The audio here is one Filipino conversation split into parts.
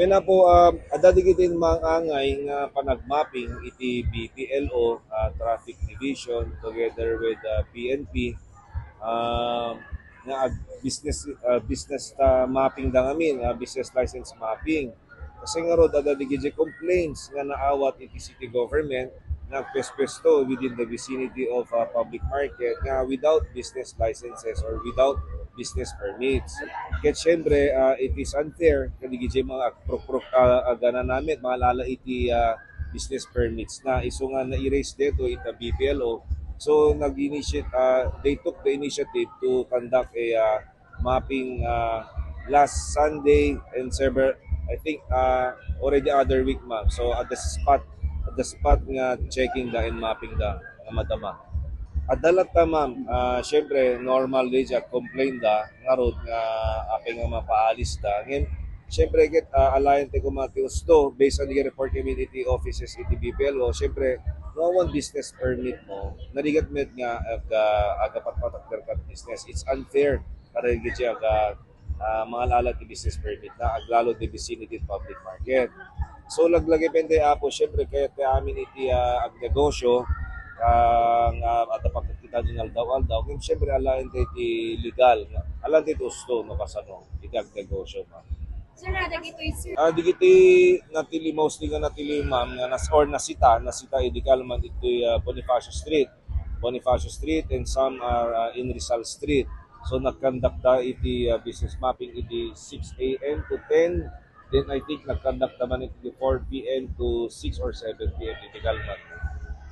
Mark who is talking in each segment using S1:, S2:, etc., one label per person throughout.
S1: When na po, adadigitin mga angay nga panagmapping iti BPLO, Traffic Division, together with PNP, nga business mapping da ngamin, business license mapping. Kasi nga ro, adadigiti complaints nga naawat iti city government nagpespesto within the vicinity of public market nga without business licenses or without business permits. Kaya syempre, it is unfair kadigiti mga agana namin, maalala iti business permits na iso nga na-erase dito ita BPLO. So nag-initiate, they took the initiative to conduct a mapping last Sunday and several, I think already other week ma'am. So at the spot nga checking da and mapping da nga madama. At dalat ta ma'am, syempre normal day siya complain da nga road nga apeng nga mapaalis da. Ngayon, syempre alliance ko mga usto based on the report community offices iti BPLO, syempre no one business permit mo, narigat met nga aga patpatak ka business. It's unfair para gid siya mga lalat ti business permit na aglalo di vicinity public market. So laglagay pende apo syempre kaya amin iti ag negosyo kang at pagkakita din aldaw-aldaw kung syempre alain iti legal alam iti usto no kasano iti ag negosyo ma.
S2: Sir, dagitoy sir.
S1: Digiti natili mostly nga natili ma'am nga nasita idikal man iti Bonifacio Street. Bonifacio Street and some are in Rizal Street. So nagkandak da iti business mapping iti 6 a.m. to 10. Then I think nagkandak naman iti 4 p.m. to 6 or 7 p.m. iti Kalman.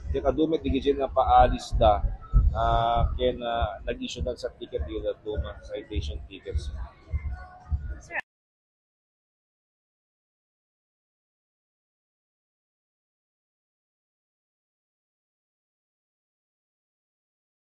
S1: Kaya kadumit digiti nga paalis da kaya nag-issue na sa ticket dito citation tickets.